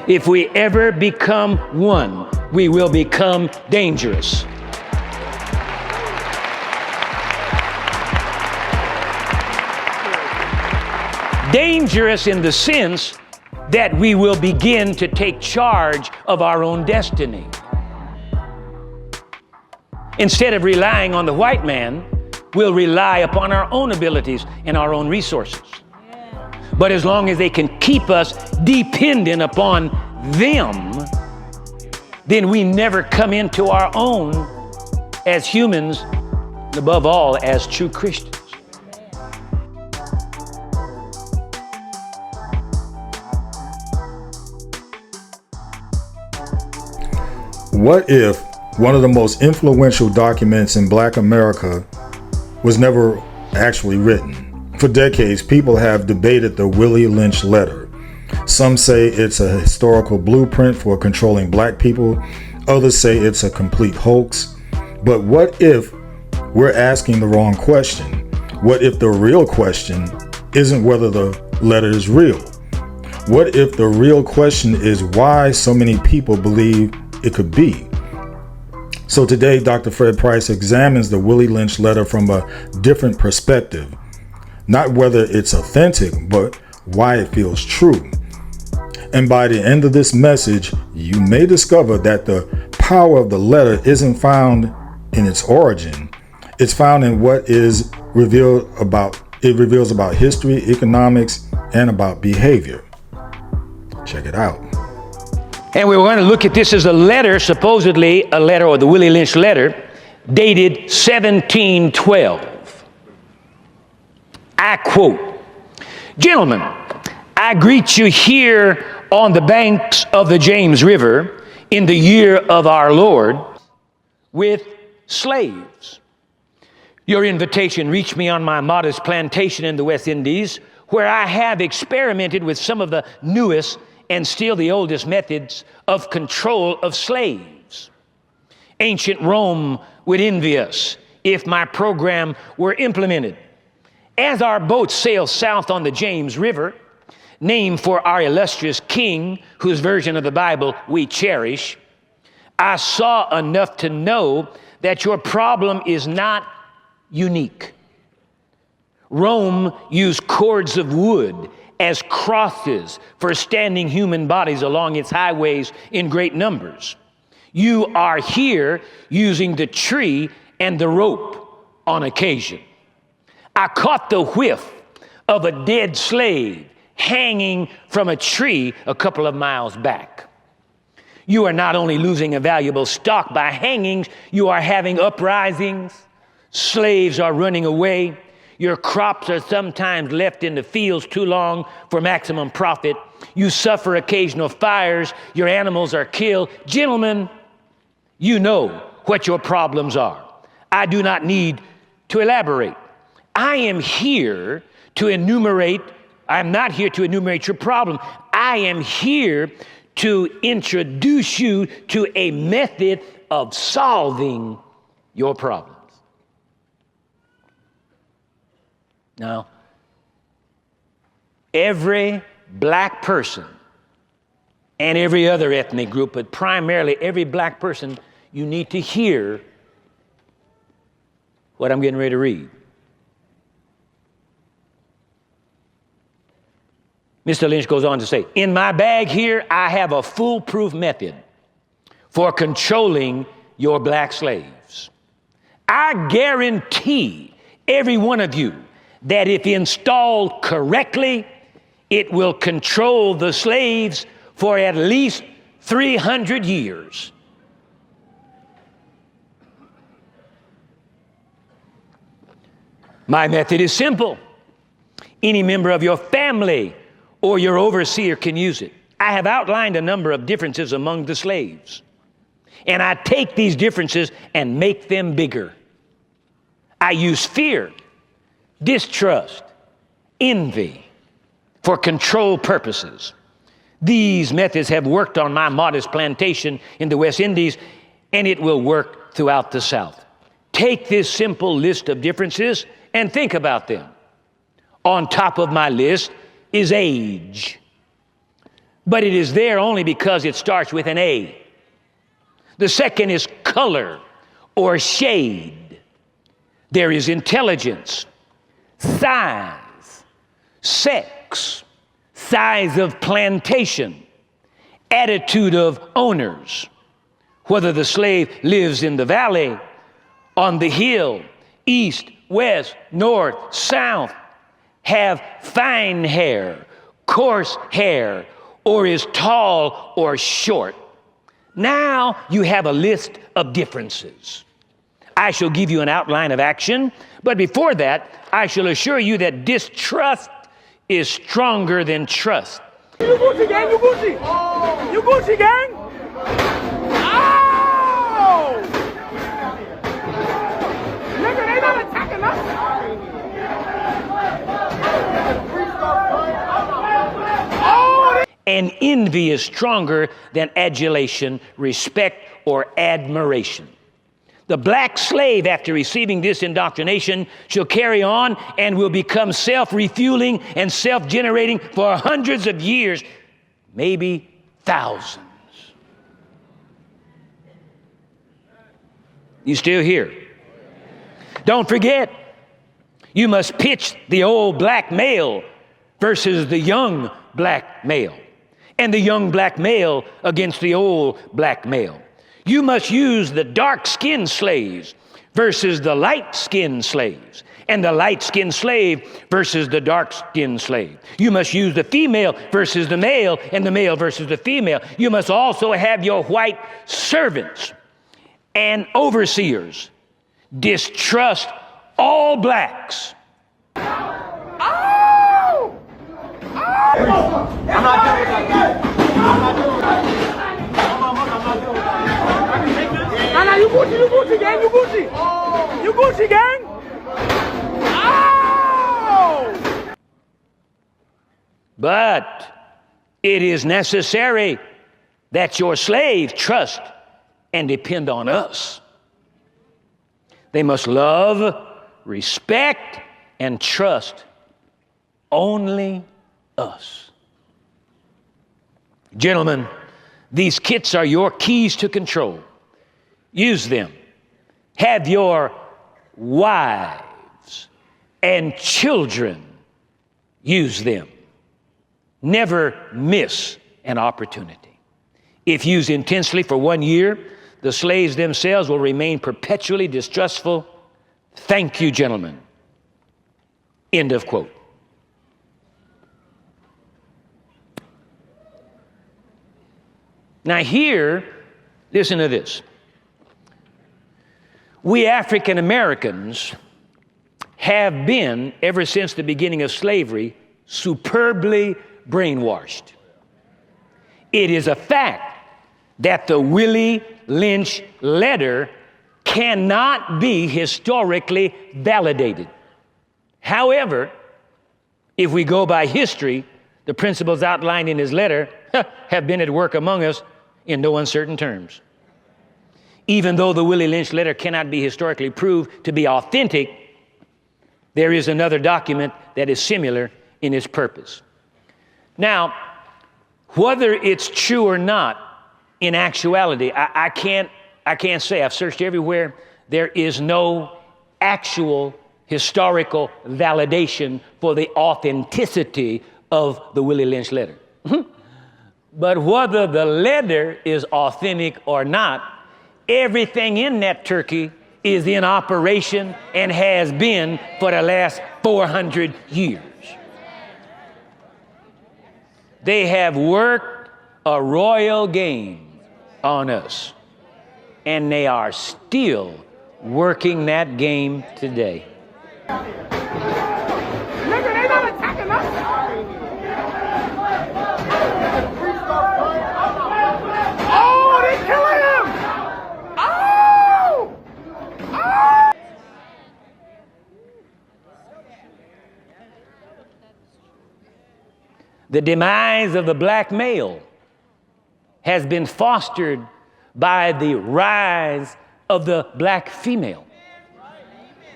If we ever become one, we will become dangerous. Dangerous in the sense that we will begin to take charge of our own destiny. Instead of relying on the white man, we'll rely upon our own abilities and our own resources. But as long as they can keep us dependent upon them, then we never come into our own as humans, and above all, as true Christians. What if one of the most influential documents in Black America was never actually written? For decades, people have debated the Willie Lynch Letter. Some say it's a historical blueprint for controlling Black people. Others say it's a complete hoax. But what if we're asking the wrong question? What if the real question isn't whether the letter is real? What if the real question is why so many people believe it could be? So today, Dr. Fred Price examines the Willie Lynch Letter from a different perspective. Not whether it's authentic, but why it feels true. And by the end of this message, you may discover that the power of the letter isn't found in its origin. It's found in what is revealed about. It reveals about history, economics, and about behavior. Check it out. And we were going to look at this as a letter, supposedly a letter, or the Willie Lynch Letter, dated 1712. I quote, "Gentlemen, I greet you here on the banks of the James River in the year of our Lord with slaves. Your invitation reached me on my modest plantation in the West Indies, where I have experimented with some of the newest and still the oldest methods of control of slaves. Ancient Rome would envy us if my program were implemented. As our boats sail south on the James River, named for our illustrious king, whose version of the Bible we cherish, I saw enough to know that your problem is not unique. Rome used cords of wood as crosses for standing human bodies along its highways in great numbers. You are here using the tree and the rope on occasion. I caught the whiff of a dead slave hanging from a tree a couple of miles back. You are not only losing a valuable stock by hangings, you are having uprisings. Slaves are running away. Your crops are sometimes left in the fields too long for maximum profit. You suffer occasional fires. Your animals are killed. Gentlemen, you know what your problems are. I do not need to elaborate. I am here to enumerate. I'm not here to enumerate your problem. I am here to introduce you to a method of solving your problems. Now, every black person and every other ethnic group, but primarily every black person, you need to hear what I'm getting ready to read. Mr. Lynch goes on to say, in my bag here, I have a foolproof method for controlling your black slaves. I guarantee every one of you that if installed correctly, it will control the slaves for at least 300 years. My method is simple. Any member of your family or your overseer can use it. I have outlined a number of differences among the slaves, and I take these differences and make them bigger. I use fear, distrust, envy for control purposes. These methods have worked on my modest plantation in the West Indies, and it will work throughout the South. Take this simple list of differences and think about them. On top of my list is age. but it is there only because it starts with an A. The second is color or shade. There is intelligence, size, sex, size of plantation, attitude of owners, whether the slave lives in the valley, on the hill, east, west, north, south, have fine hair, coarse hair, or is tall or short. Now you have a list of differences. I shall give you an outline of action, but before that, I shall assure you that distrust is stronger than trust. You Gucci gang, you Gucci! You Gucci gang! Oh! Nigga, they not attacking us! And envy is stronger than adulation, respect, or admiration. The black slave, after receiving this indoctrination, shall carry on and will become self-refueling and self-generating for hundreds of years, maybe thousands. You still here? Don't forget, you must pitch the old black male versus the young black male, and the young black male against the old black male. You must use the dark-skinned slaves versus the light-skinned slaves, and the light-skinned slave versus the dark-skinned slave. You must use the female versus the male, and the male versus the female. You must also have your white servants and overseers distrust all blacks. Oh! Oh! I'm not doing that. I'm not doing that. Nah, you Gucci gang, you Gucci. You Gucci gang. Oh! But it is necessary that your slaves trust and depend on us. They must love, respect, and trust only us. Gentlemen, these kits are your keys to control. Use them. Have your wives and children use them. Never miss an opportunity. If used intensely for 1 year, the slaves themselves will remain perpetually distrustful. Thank you, gentlemen. End of quote. Now here, listen to this. We African Americans have been, ever since the beginning of slavery, superbly brainwashed. It is a fact that the Willie Lynch Letter cannot be historically validated. However, if we go by history, the principles outlined in his letter have been at work among us in no uncertain terms. Even though the Willie Lynch Letter cannot be historically proved to be authentic, there is another document that is similar in its purpose. Now, whether it's true or not, in actuality, I can't say. I've searched everywhere. There is no actual historical validation for the authenticity of the Willie Lynch Letter. But whether the letter is authentic or not, everything in that turkey is in operation and has been for the last 400 years. They have worked a royal game on us, and they are still working that game today. Nigga, they not attacking us. Oh, they killing him. Oh! Oh! The demise of the black male has been fostered by the rise of the black female.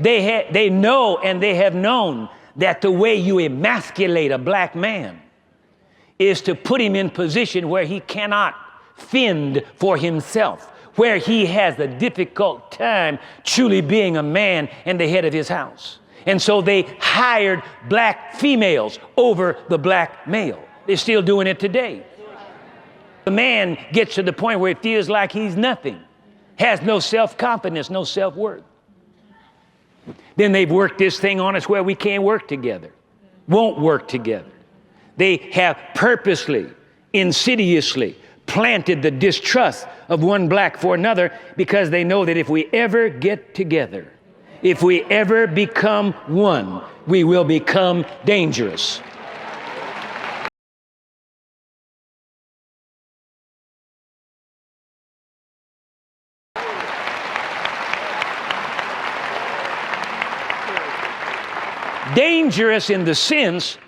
They know and they have known that the way you emasculate a black man is to put him in position where he cannot fend for himself, where he has a difficult time truly being a man and the head of his house. And so they hired black females over the black male. They're still doing it today. The man gets to the point where he feels like he's nothing, has no self-confidence, no self-worth. Then they've worked this thing on us where we can't work together, won't work together. They have purposely, insidiously planted the distrust of one black for another, because they know that if we ever get together, if we ever become one, we will become dangerous. Dangerous in the sense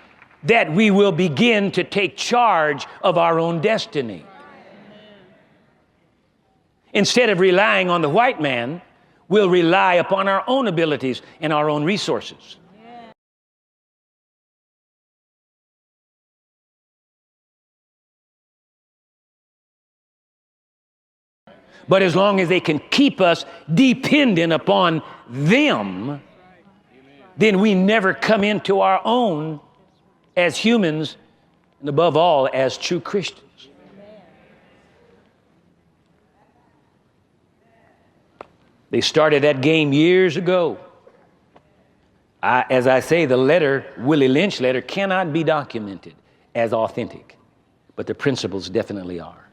that we will begin to take charge of our own destiny. Instead of relying on the white man, we'll rely upon our own abilities and our own resources. But as long as they can keep us dependent upon them, then we never come into our own as humans, and above all, as true Christians. They started that game years ago. As I say, the letter, Willie Lynch Letter, cannot be documented as authentic, but the principles definitely are.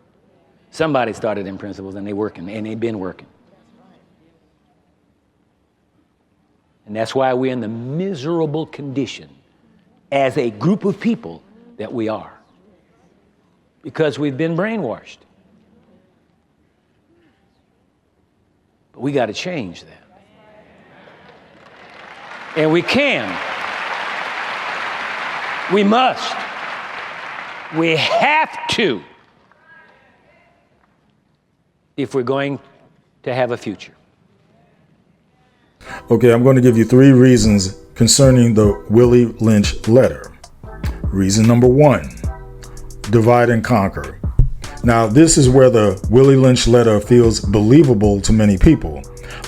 Somebody started them principles, and they're working, and they've been working. And that's why we're in the miserable condition as a group of people that we are, because we've been brainwashed. But we got to change that. And we can. We must. We have to, if we're going to have a future. Okay, I'm going to give you 3 reasons concerning the Willie Lynch Letter. Reason number 1, divide and conquer. Now, this is where the Willie Lynch Letter feels believable to many people.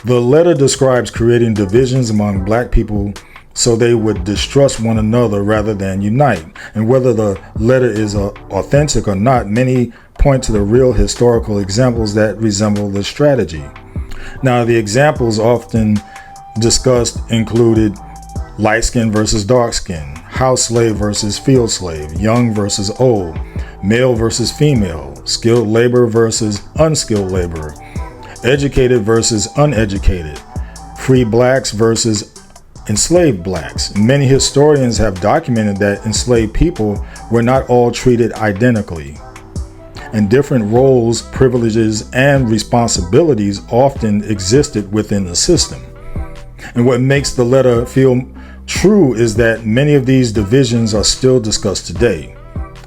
The letter describes creating divisions among black people so they would distrust one another rather than unite. And whether the letter is authentic or not, many point to the real historical examples that resemble the strategy. Now, the examples often discussed included light skin versus dark skin, house slave versus field slave, young versus old, male versus female, skilled labor versus unskilled labor, educated versus uneducated, free blacks versus enslaved blacks. Many historians have documented that enslaved people were not all treated identically, and different roles, privileges, and responsibilities often existed within the system. And what makes the letter feel true is that many of these divisions are still discussed today,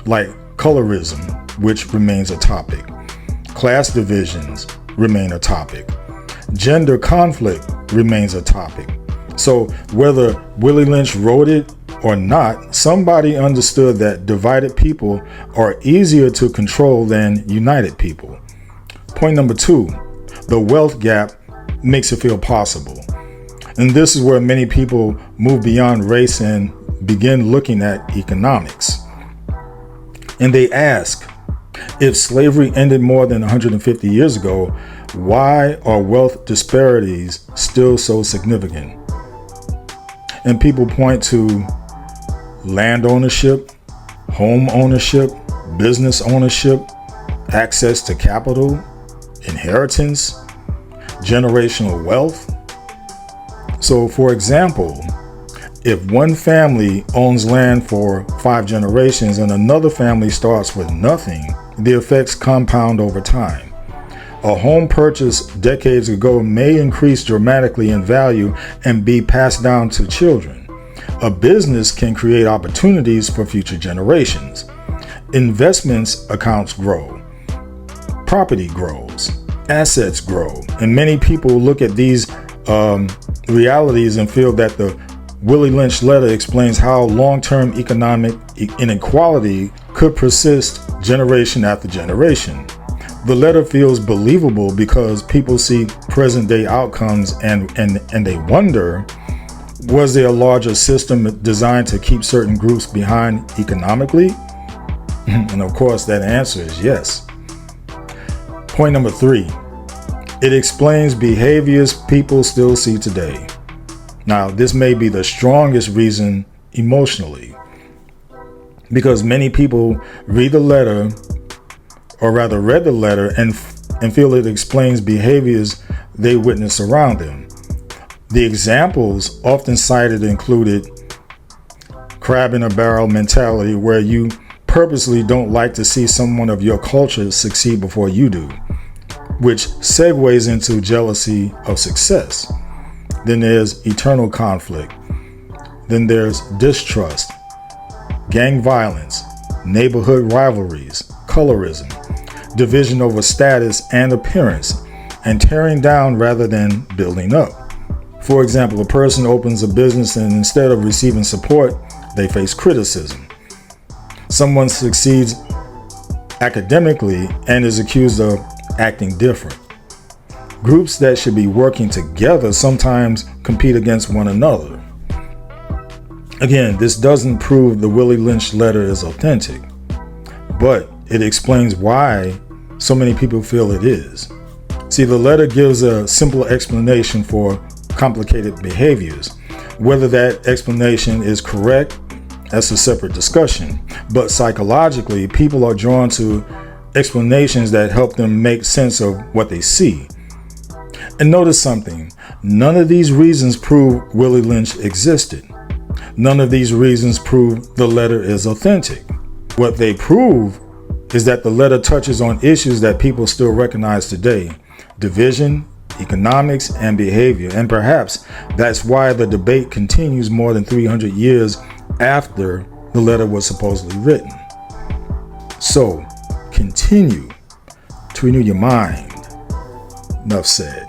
like colorism, which remains a topic. Class divisions remain a topic. Gender conflict remains a topic. So whether Willie Lynch wrote it or not, somebody understood that divided people are easier to control than united people. Point number 2, the wealth gap makes it feel possible. And this is where many people move beyond race and begin looking at economics. And they ask, if slavery ended more than 150 years ago, why are wealth disparities still so significant? And people point to land ownership, home ownership, business ownership, access to capital, inheritance, generational wealth. So, for example, if one family owns land for 5 generations and another family starts with nothing, the effects compound over time. A home purchased decades ago may increase dramatically in value and be passed down to children. A business can create opportunities for future generations. Investments accounts grow. Property grows. Assets grow. And many people look at these realities and feel that the Willie Lynch Letter explains how long-term economic inequality could persist generation after generation. The letter feels believable because people see present day outcomes and they wonder, was there a larger system designed to keep certain groups behind economically? And of course, that answer is yes. Point number 3, it explains behaviors people still see today. Now, this may be the strongest reason emotionally, because many people read the letter, or rather read the letter, and feel it explains behaviors they witness around them. The examples often cited included crab in a barrel mentality, where you purposely don't like to see someone of your culture succeed before you do, which segues into jealousy of success. Then there's eternal conflict. Then there's distrust, gang violence, neighborhood rivalries, colorism, division over status and appearance, and tearing down rather than building up. For example, a person opens a business and instead of receiving support, they face criticism. Someone succeeds academically and is accused of acting different. Groups that should be working together sometimes compete against one another. Again, this doesn't prove the Willie Lynch letter is authentic, but it explains why so many people feel it is. See, the letter gives a simple explanation for complicated behaviors. Whether that explanation is correct, that's a separate discussion. But psychologically, people are drawn to explanations that help them make sense of what they see. And notice something, none of these reasons prove Willie Lynch existed. None of these reasons prove the letter is authentic. What they prove is that the letter touches on issues that people still recognize today: division, economics, and behavior. And perhaps that's why the debate continues more than 300 years after the letter was supposedly written. So, continue to renew your mind. Enough said.